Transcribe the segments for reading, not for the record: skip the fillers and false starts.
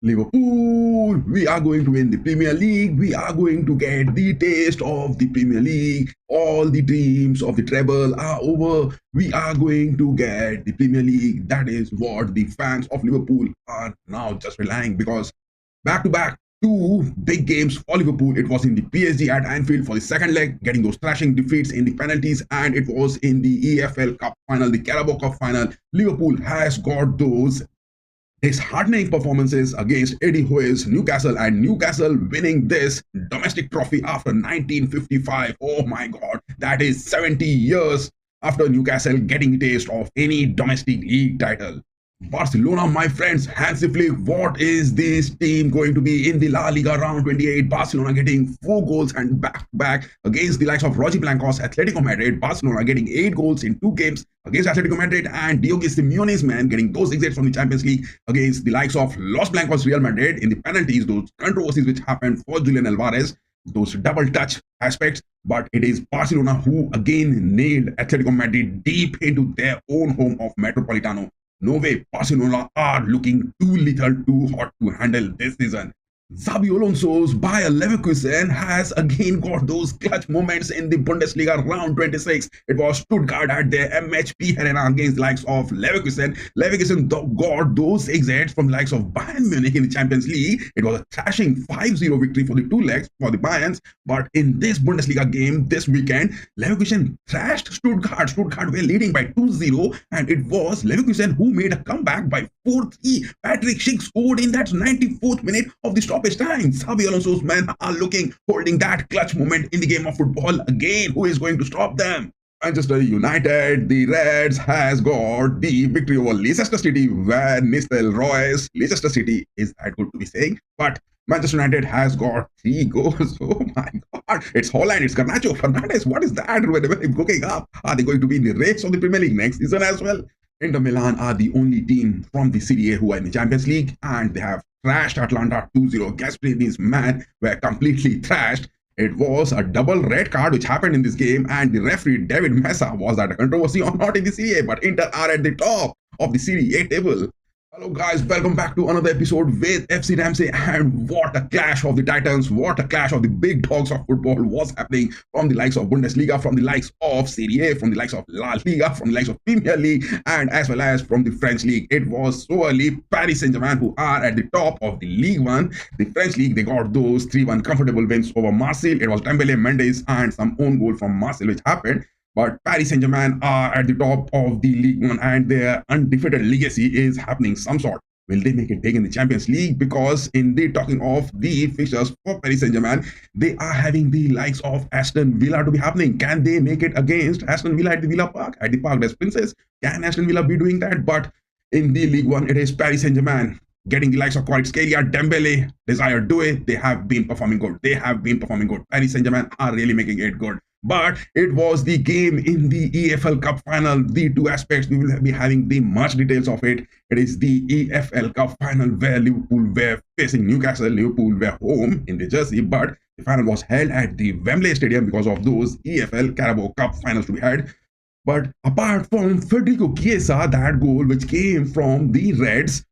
Liverpool, we are going to win the Premier League. We are going to get the taste of the Premier League. All the dreams of the treble are over. We are going to get the Premier League. That is what the fans of Liverpool are now just relying, because back to back, two big games for Liverpool. It was in the PSG at Anfield for the second leg, getting those thrashing defeats in the penalties, and it was in the EFL Cup final, the Carabao Cup final. Liverpool has got those disheartening performances against Eddie Howe's Newcastle, and Newcastle winning this domestic trophy after 1955. Oh my God, that is 70 years after Newcastle getting a taste of any domestic league title. Barcelona, my friends, Hansi Flick, what is this team going to be in the La Liga round 28? Barcelona getting 4 goals and back against the likes of Roger Blancos, Atletico Madrid. Barcelona getting 8 goals in 2 games against Atletico Madrid, and Diogo Simeone's man getting those exits from the Champions League against the likes of Los Blancos Real Madrid in the penalties, those controversies which happened for Julian Alvarez, those double touch aspects. But it is Barcelona who again nailed Atletico Madrid deep into their own home of Metropolitano. No way, Barcelona are looking too little, too hot to handle this season. Xabi Alonso's Bayer Leverkusen has again got those clutch moments in the Bundesliga round 26. It was Stuttgart at their MHP Arena against the likes of Leverkusen. Leverkusen got those exits from the likes of Bayern Munich in the Champions League. It was a thrashing 5-0 victory for the 2 legs for the Bayerns. But in this Bundesliga game this weekend, Leverkusen thrashed Stuttgart. Stuttgart were leading by 2-0, and it was Leverkusen who made a comeback by 4-3. Patrick Schick scored in that 94th minute of the stoppage time. Xabi Alonso's men are holding that clutch moment in the game of football again. Who is going to stop them? Manchester United, the Reds, has got the victory over Leicester City, where Nistel Royce, Leicester City is that good to be saying, but Manchester United has got 3 goals. Oh my God. It's Holland, it's Garnacho, Fernandes. What is that? When they're cooking up? Are they going to be in the race of the Premier League next season as well? Inter Milan are the only team from the Serie A who are in the Champions League, and they have thrashed Atlanta 2-0. Gasperini's man were completely thrashed. It was a double red card which happened in this game, and the referee David Mesa, was that a controversy or not in the Serie A? But Inter are at the top of the Serie A table. Hello guys, welcome back to another episode with FC RAMSAY, and what a clash of the titans, what a clash of the big dogs of football was happening from the likes of Bundesliga, from the likes of Serie A, from the likes of La Liga, from the likes of Premier League, and as well as from the French League. It was so early. Paris Saint-Germain, who are at the top of the Ligue 1, the French League, they got those 3-1 comfortable wins over Marseille. It was Dembele, Mendes, and some own goal from Marseille which happened. But Paris Saint-Germain are at the top of the League 1, and their undefeated legacy is happening some sort. Will they make it big in the Champions League? Because in the talking of the fixtures for Paris Saint-Germain, they are having the likes of Aston Villa to be happening. Can they make it against Aston Villa at the Villa Park, at the Parc des Princes? Can Aston Villa be doing that? But in the League 1, it is Paris Saint-Germain getting the likes of Kvaratskhelia, Dembele, Desire Doué. They have been performing good. They have been performing good. Paris Saint-Germain are really making it good. But it was the game in the EFL Cup final. The 2 aspects, we will be having the much details of it. It is the EFL Cup final where Liverpool were facing Newcastle. Liverpool were home in the jersey, but the final was held at the Wembley Stadium because of those EFL Carabao Cup finals to be had. But apart from Federico Chiesa, that goal which came from the Reds,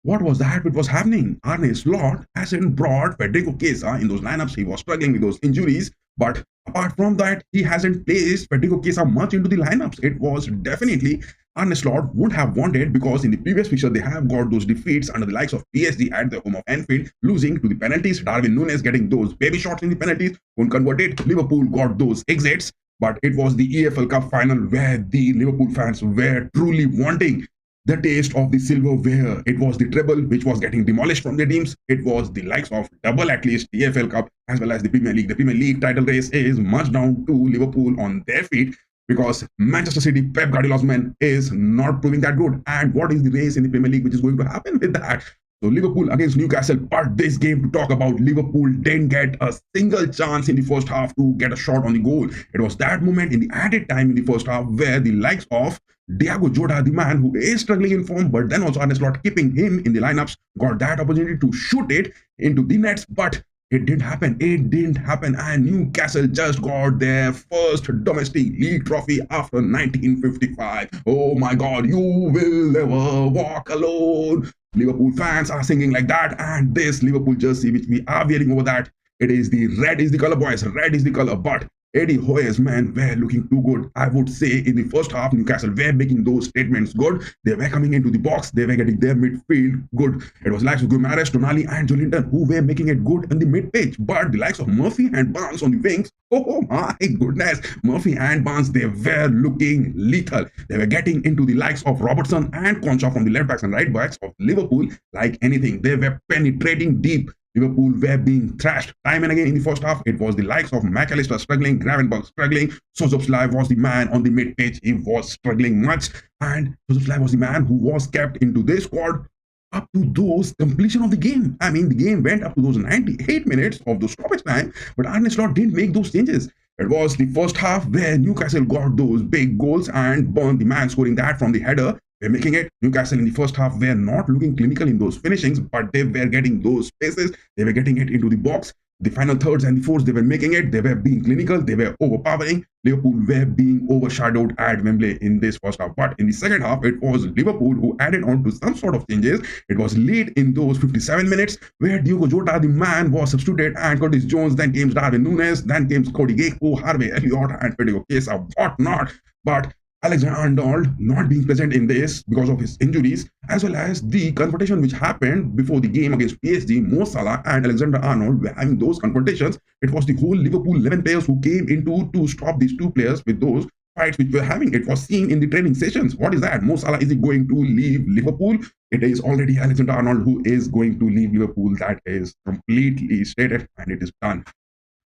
what was that which was happening? Arne Slot hasn't brought Federico Chiesa in those lineups. He was struggling with those injuries. But apart from that, he hasn't placed Federico Chiesa much into the lineups. It was definitely Arne Slot would have wanted, because in the previous fixture, they have got those defeats under the likes of PSG at the home of Anfield, losing to the penalties. Darwin Núñez getting those baby shots in the penalties, couldn't convert it. Liverpool got those exits. But it was the EFL Cup final where the Liverpool fans were truly wanting the taste of the silverware. It was the treble which was getting demolished from their teams. It was the likes of double, at least, the EFL Cup as well as the Premier League. The Premier League title race is much down to Liverpool on their feet, because Manchester City, Pep Guardiola's man, is not proving that good. And what is the race in the Premier League which is going to happen with that? So Liverpool against Newcastle, but this game to talk about, Liverpool didn't get a single chance in the first half to get a shot on the goal. It was that moment in the added time in the first half where the likes of Diogo Jota, the man who is struggling in form, but then also Arne Slot keeping him in the lineups, got that opportunity to shoot it into the nets, but it didn't happen. It didn't happen. And Newcastle just got their first domestic league trophy after 1955. Oh my God, you will never walk alone. Liverpool fans are singing like that, and this Liverpool jersey which we are wearing over that, it is the red is the color, boys. Red is the color. But Eddie Hoyes, man, were looking too good. I would say in the first half, Newcastle were making those statements good. They were coming into the box. They were getting their midfield good. It was likes of Guimaraes, Tonali, and Jolinton who were making it good in the mid-pitch. But the likes of Murphy and Barnes on the wings, oh my goodness, Murphy and Barnes, they were looking lethal. They were getting into the likes of Robertson and Concha from the left backs and right backs of Liverpool like anything. They were penetrating deep. Liverpool were being thrashed time and again in the first half. It was the likes of McAllister struggling, Gravenberch struggling. Szoboszlai was the man on the mid-pitch. He was struggling much. And Szoboszlai was the man who was kept into this squad up to those completion of the game. I mean, the game went up to those 98 minutes of the stoppage time, but Arne Slot didn't make those changes. It was the first half where Newcastle got those big goals and Burned, the man scoring that from the header, were making it. Newcastle in the first half were not looking clinical in those finishings, but they were getting those spaces. They were getting it into the box. The final thirds and the fourths, they were making it. They were being clinical. They were overpowering. Liverpool were being overshadowed at Wembley in this first half. But in the second half, it was Liverpool who added on to some sort of changes. It was late in those 57 minutes where Diogo Jota, the man, was substituted, and Curtis Jones, then came Darwin Núñez, then came Cody Gakpo, Harvey Elliott, and Federico Chiesa, whatnot. But Alexander-Arnold not being present in this because of his injuries, as well as the confrontation which happened before the game against PSG, Mo Salah and Alexander-Arnold were having those confrontations. It was the whole Liverpool 11 players who came into to stop these two players with those fights which were having. It was seen in the training sessions. What is that? Mo Salah, is he going to leave Liverpool? It is already Alexander-Arnold who is going to leave Liverpool. That is completely stated and it is done.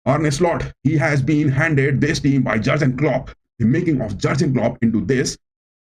Arne Slot, he has been handed this team by Jurgen Klopp. The making of Jurgen Klopp into this,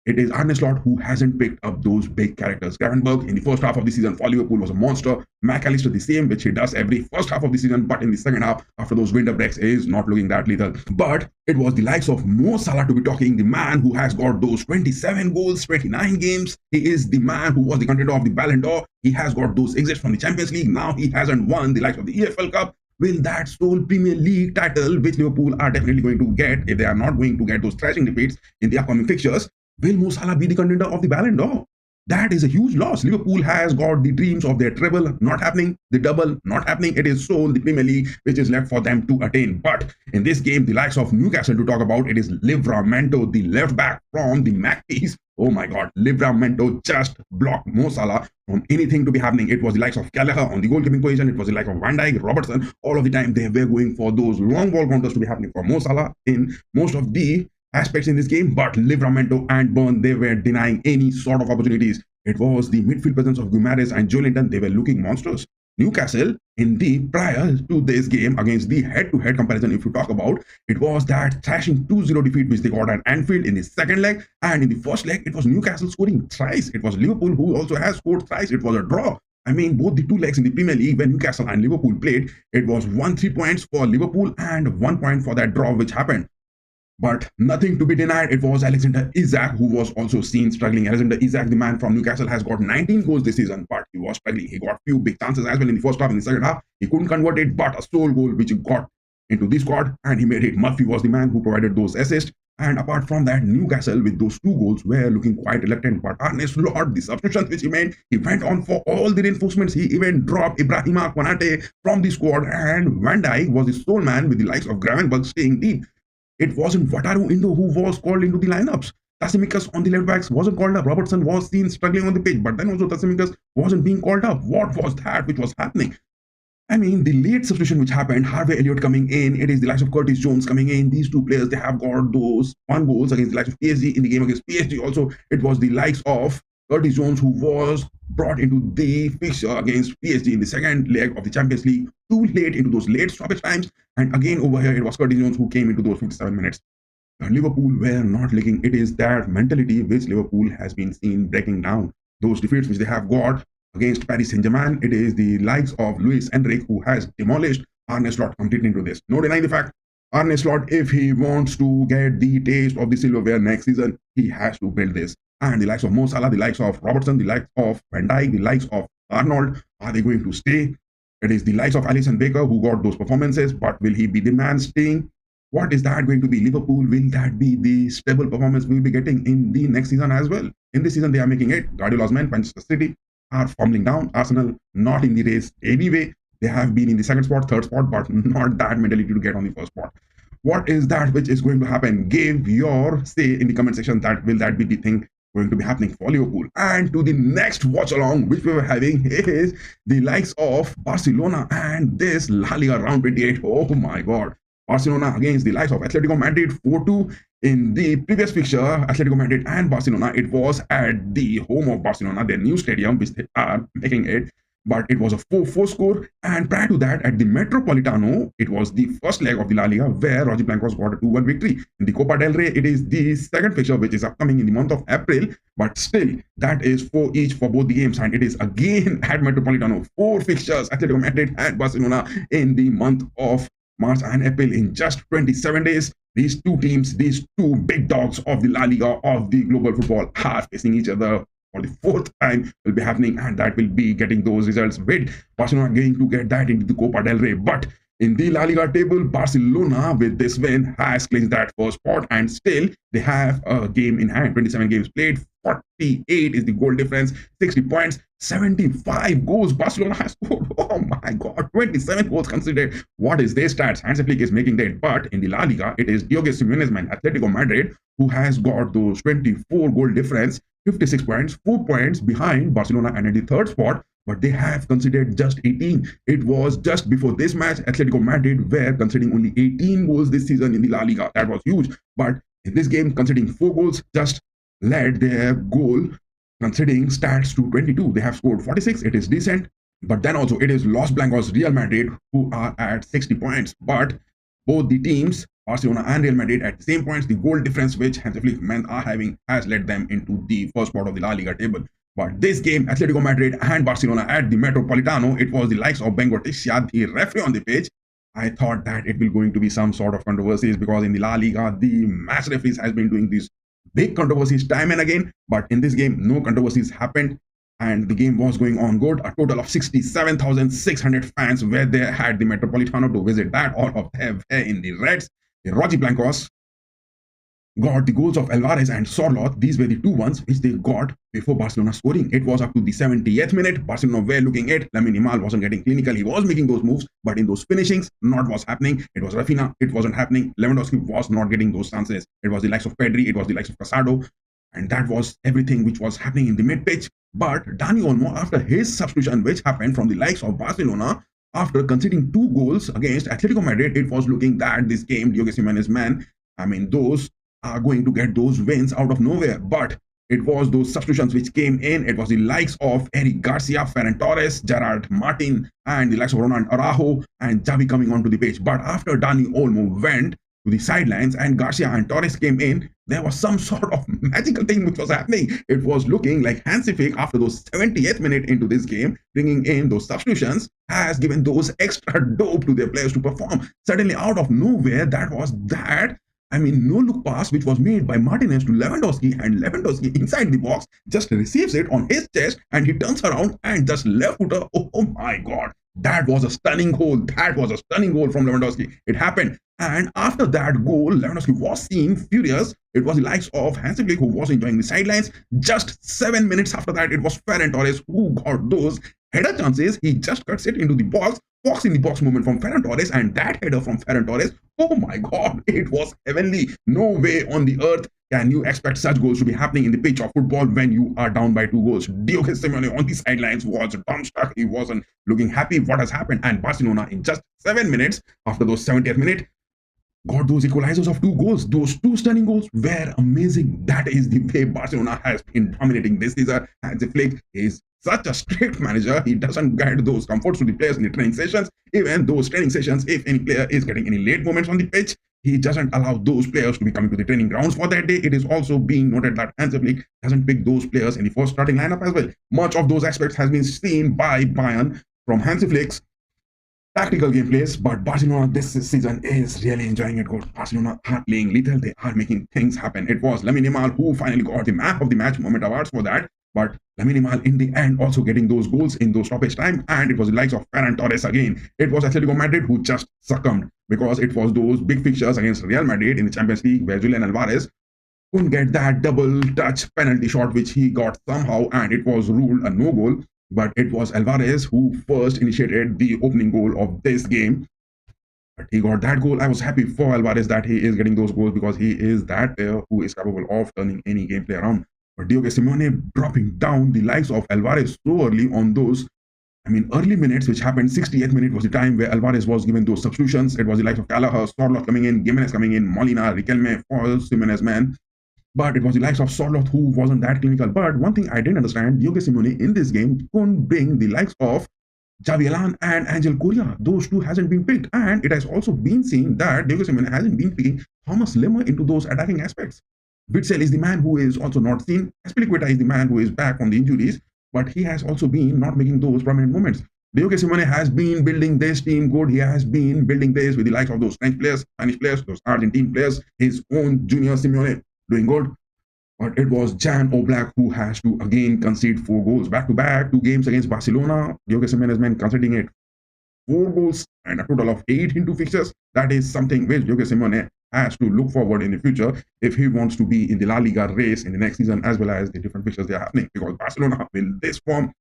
it is Arne Slot who hasn't picked up those big characters. Gravenberch in the first half of the season for Liverpool was a monster. McAllister the same, which he does every first half of the season, but in the second half, after those winter breaks, is not looking that lethal. But it was the likes of Mo Salah to be talking, the man who has got those 27 goals, 29 games. He is the man who was the contender of the Ballon d'Or. He has got those exits from the Champions League. Now he hasn't won the likes of the EFL Cup. Will that sole Premier League title, which Liverpool are definitely going to get, if they are not going to get those thrashing defeats in the upcoming fixtures, will Mo Salah be the contender of the Ballon d'Or? That is a huge loss. Liverpool has got the dreams of their treble not happening, the double not happening. It is sole the Premier League which is left for them to attain. But in this game, the likes of Newcastle to talk about, it is Livramento, the left back from the Magpies. Oh my God, Livramento just blocked Mo Salah from anything to be happening. It was the likes of Gallagher on the goalkeeping position. It was the likes of Van Dijk, Robertson. All of the time, they were going for those long ball counters to be happening for Mo Salah in most of the aspects in this game. But Livramento and Burn, they were denying any sort of opportunities. It was the midfield presence of Guimaraes and Jolinton. They were looking monstrous. Newcastle, in the prior to this game against the head-to-head comparison, if you talk about, it was that thrashing 2-0 defeat which they got at Anfield in the second leg, and in the first leg it was Newcastle scoring thrice. It was Liverpool who also has scored thrice. It was a draw. I mean, both the two legs in the Premier League when Newcastle and Liverpool played, it was 3 points for Liverpool and 1 point for that draw which happened. But nothing to be denied, it was Alexander Isak who was also seen struggling. Alexander Isak, the man from Newcastle, has got 19 goals this season, but he was struggling. He got few big chances as well in the first half. In the second half, he couldn't convert it, but a sole goal which he got into the squad, and he made it. Murphy was the man who provided those assists. And apart from that, Newcastle with those 2 goals were looking quite reluctant. But Arne Slot, the substitutions which he made, he went on for all the reinforcements. He even dropped Ibrahima Konate from the squad, and Van Dijk was the sole man with the likes of Gravenberch staying deep. It wasn't Wataru Indo who was called into the lineups. Tsimikas on the left backs wasn't called up. Robertson was seen struggling on the pitch, but then also Tsimikas wasn't being called up. What was that which was happening? I mean, the late substitution which happened, Harvey Elliott coming in, it is the likes of Curtis Jones coming in. These two players, they have got those 1 goals against the likes of PSG. In the game against PSG also, it was the likes of Curtis Jones who was brought into the fixture against PSG in the second leg of the Champions League, too late into those late stoppage times. And again over here, it was Curtis Jones who came into those 57 minutes. Liverpool were not leaking. It is that mentality which Liverpool has been seen breaking down. Those defeats which they have got against Paris Saint-Germain, it is the likes of Luis Enrique who has demolished Arne Slot completely into this. No denying the fact, Arne Slot, if he wants to get the taste of the silverware next season, he has to build this. And the likes of Mo Salah, the likes of Robertson, the likes of Van Dijk, the likes of Arnold, are they going to stay? It is the likes of Alisson Becker who got those performances, but will he be the man staying? What is that going to be? Liverpool, will that be the stable performance we'll be getting in the next season as well? In this season, they are making it. Guardiola's men, Manchester City, are fumbling down. Arsenal not in the race anyway. They have been in the second spot, third spot, but not that mentality to get on the first spot. What is that which is going to happen? Give your say in the comment section. That will that be the thing going to be happening for Liverpool? And to the next watch along which we were having is the likes of Barcelona and this La Liga round 28. Oh my god. Barcelona against the likes of Atletico Madrid 4-2. In the previous fixture, Atletico Madrid and Barcelona, it was at the home of Barcelona, their new stadium, which they are making it. But it was a 4-4 score. And prior to that, at the Metropolitano, it was the first leg of the La Liga where Rojiblancos got a 2-1 victory. In the Copa del Rey, it is the second fixture which is upcoming in the month of April. But still, that is 4 each for both the games. And it is again at Metropolitano, 4 fixtures, Atletico Madrid and Barcelona in the month of March and April in just 27 days. These two teams, these two big dogs of the La Liga, of the global football, are facing each other for the 4th time will be happening, and that will be getting those results with Barcelona going to get that into the Copa del Rey. But in the La Liga table, Barcelona with this win has clinched that first spot, and still they have a game in hand. 27 games played, 48 is the goal difference, 60 points, 75 goals Barcelona has scored. Oh my god, 27 goals considered. What is their stats? Hansi Flick is making that. But in the La Liga, it is Diogo Simeone's man, Atletico Madrid, who has got those 24 goal difference, 56 points, 4 points behind Barcelona and in the third spot. But they have considered just 18. It was just before this match, Atletico Madrid were considering only 18 goals this season in the La Liga. That was huge. But in this game, considering 4 goals, just led their goal considering stats to 22. They have scored 46. It is decent. But then also it is Los Blancos Real Madrid who are at 60 points. But both the teams, Barcelona and Real Madrid, at the same points. The goal difference which Hansi Flick men are having has led them into the first spot of the La Liga table. But this game, Atletico Madrid and Barcelona at the Metropolitano, it was the likes of Bengoticia, the referee on the pitch. I thought that it will going to be some sort of controversies because in the La Liga, the match referees has been doing these big controversies time and again. But in this game, no controversies happened. And the game was going on good. A total of 67,600 fans were there at the Metropolitano to visit that. All of them were in the Reds. The Rojiblancos got the goals of Alvarez and Sorloth. These were the two ones which they got before Barcelona scoring. It was up to the 70th minute. Barcelona were looking at Lamine Yamal wasn't getting clinical. He was making those moves, but in those finishings, not was happening. It was Rafinha. It wasn't happening. Lewandowski was not getting those chances. It was the likes of Pedri. It was the likes of Casado. And that was everything which was happening in the mid-pitch. But Dani Olmo, after his substitution, which happened from the likes of Barcelona, after conceding 2 goals against Atletico Madrid, it was looking that this game, Diogo Simeone's man, those are going to get those wins out of nowhere. But it was those substitutions which came in. It was the likes of Eric Garcia, Ferran Torres, Gerard Martin, and the likes of Ronald Araujo and Xavi coming onto the pitch. But after Dani Olmo went to the sidelines and Garcia and Torres came in, there was some sort of magical thing which was happening. It was looking like Hansi Flick, after those 70th minute into this game, bringing in those substitutions, has given those extra dope to their players to perform. Suddenly, out of nowhere, no-look pass which was made by Martinez to Lewandowski, and Lewandowski inside the box just receives it on his chest and he turns around and just left footer. Oh my god. That was a stunning goal. That was a stunning goal from Lewandowski. It happened. And after that goal, Lewandowski was seen furious. It was the likes of Hansi Flick who was enjoying the sidelines. Just 7 minutes after that, it was Ferran Torres who got those header chances. He just cuts it into the box in the box movement from Ferran Torres, and that header from Ferran Torres, oh my god, it was heavenly. No way on the earth can you expect such goals to be happening in the pitch of football when you are down by 2 goals. Diogo Simeone on the sidelines was dumbstruck. He wasn't looking happy what has happened, and Barcelona in just 7 minutes after those 70th minute got those equalizers of 2 goals. Those 2 stunning goals were amazing. That is the way Barcelona has been dominating this season. Hansi Flick is such a strict manager. He doesn't guide those comforts to the players in the training sessions. Even those training sessions, if any player is getting any late moments on the pitch, he doesn't allow those players to be coming to the training grounds for that day. It is also being noted that Hansi Flick doesn't pick those players in the first starting lineup as well. Much of those aspects has been seen by Bayern from Hansi Flick's tactical gameplays, but Barcelona this season is really enjoying it good. Barcelona are playing lethal. They are making things happen. It was Lamine Yamal who finally got the man of the match moment awards for that. But Lamine Yamal in the end also getting those goals in those stoppage time, and it was the likes of Ferran Torres again. It was Atletico Madrid who just succumbed because it was those big fixtures against Real Madrid in the Champions League where Julian Alvarez couldn't get that double touch penalty shot which he got somehow, and it was ruled a no goal. But it was Alvarez who first initiated the opening goal of this game. But he got that goal. I was happy for Alvarez that he is getting those goals because he is that player who is capable of turning any gameplay around. But Diogo Simeone dropping down the likes of Alvarez so early on those, early minutes, which happened. 68th minute was the time where Alvarez was given those substitutions. It was the likes of Callagher, Sorloth coming in, Gimenez coming in, Molina, Riquelme for Simeone's man. But it was the likes of Sorloth who wasn't that clinical. But one thing I didn't understand, Diogo Simeone in this game couldn't bring the likes of Xavi Allan and Angel Correa. Those two hasn't been picked. And it has also been seen that Diogo Simeone hasn't been picking Thomas Lemmer into those attacking aspects. Witsel is the man who is also not seen. Azpilicueta is the man who is back from the injuries, but he has also been not making those prominent moments. Diogo Simeone has been building this team good. He has been building this with the likes of those French players, Spanish players, those Argentine players, his own junior Simeone doing good. But it was Jan Oblak who has to again concede 4 goals back-to-back, 2 games against Barcelona. Diogo Simeone's men conceding it 4 goals and a total of 8 into fixtures. That is something which Diogo Simeone has to look forward in the future if he wants to be in the La Liga race in the next season, as well as the different fixtures they are happening. Because Barcelona, will this form,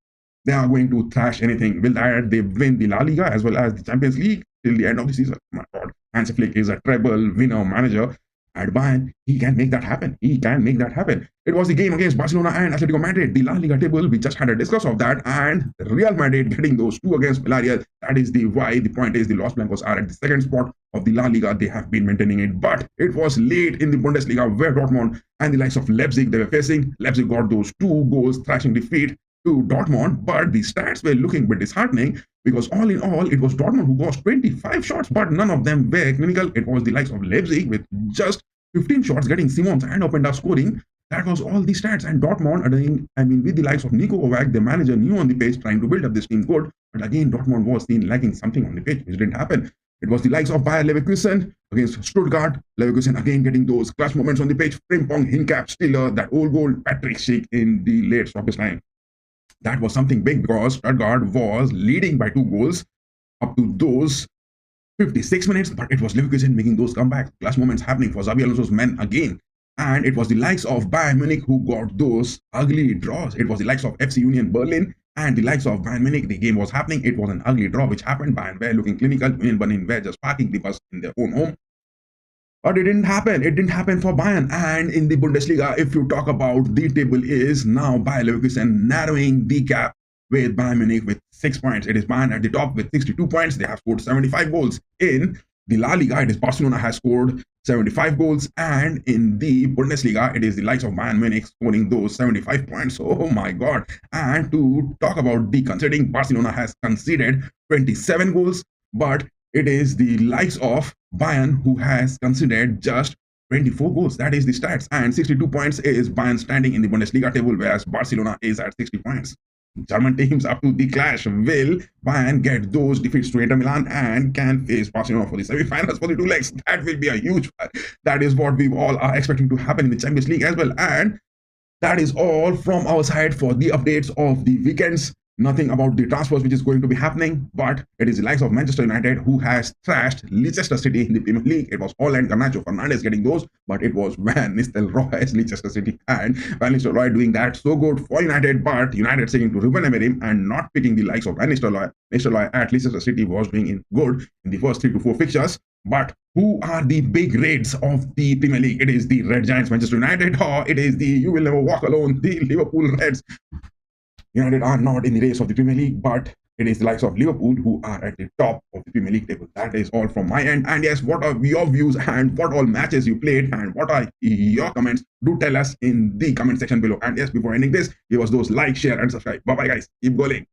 they are going to thrash anything. Will that they win the La Liga as well as the Champions League till the end of the season? My God, Hansi Flick is a treble winner manager. At Bayern, he can make that happen. He can make that happen. It was the game against Barcelona and Atletico Madrid, the La Liga table. We just had a discuss of that, and Real Madrid getting those 2 against Villarreal. That is the why. The point is the Los Blancos are at the 2nd spot of the La Liga. They have been maintaining it, but it was late in the Bundesliga where Dortmund and the likes of Leipzig they were facing. Leipzig got those 2 goals, thrashing defeat to Dortmund, but the stats were looking a bit disheartening because all in all, it was Dortmund who got 25 shots, but none of them were clinical. It was the likes of Leipzig with just 15 shots, getting Simons and Openda scoring. That was all the stats. And Dortmund, with the likes of Nico Kovac, the manager, new on the pitch, trying to build up this team good. But again, Dortmund was seen lacking something on the pitch, which didn't happen. It was the likes of Bayer Leverkusen against Stuttgart. Leverkusen again getting those clutch moments on the pitch. Frimpong, Hincap, Stiller, that old goal, Patrick Schick in the late stoppage time. That was something big because Stuttgart was leading by 2 goals up to those 56 minutes, but it was Leverkusen making those comebacks, clutch moments happening for Xabi Alonso's men again. And it was the likes of Bayern Munich who got those ugly draws. It was the likes of FC Union Berlin and the likes of Bayern Munich. The game was happening. It was an ugly draw which happened. Bayern were looking clinical. Union Berlin were just parking the bus in their own home. But it didn't happen. It didn't happen for Bayern. And in the Bundesliga, if you talk about the table, is now Bayer Leverkusen narrowing the gap with Bayern Munich with 6 points. It is Bayern at the top with 62 points. They have scored 75 goals. In the La Liga, it is Barcelona has scored 75 goals. And in the Bundesliga, it is the likes of Bayern Munich scoring those 75 points. Oh my God. And to talk about the conceding, Barcelona has conceded 27 goals. But it is the likes of Bayern who has conceded just 24 goals. That is the stats. And 62 points is Bayern standing in the Bundesliga table, whereas Barcelona is at 60 points. German teams up to the clash. Will Bayern get those defeats to Inter Milan and can face Barcelona for the semi-finals for the 2 legs? That will be a huge fight. That is what we all are expecting to happen in the Champions League as well. And that is all from our side for the updates of the weekends. Nothing about the transfers which is going to be happening, but it is the likes of Manchester United who has thrashed Leicester City in the Premier League. It was Holland, Garnacho, Fernandes getting those, but it was Van Nistelrooy's Leicester City, and Van Nistelrooy doing that so good for United, but United sticking to Ruben Amorim and not picking the likes of Van Nistelrooy. Nistelrooy at Leicester City was doing good in the first 3 to 4 fixtures. But who are the big raids of the Premier League? It is the Red Giants Manchester United, or it is the You Will Never Walk Alone, the Liverpool Reds. United are not in the race of the Premier League, but it is the likes of Liverpool who are at the top of the Premier League table. That is all from my end. And yes, what are your views and what all matches you played and what are your comments? Do tell us in the comment section below. And yes, before ending this, give us those like, share and subscribe. Bye-bye guys. Keep going.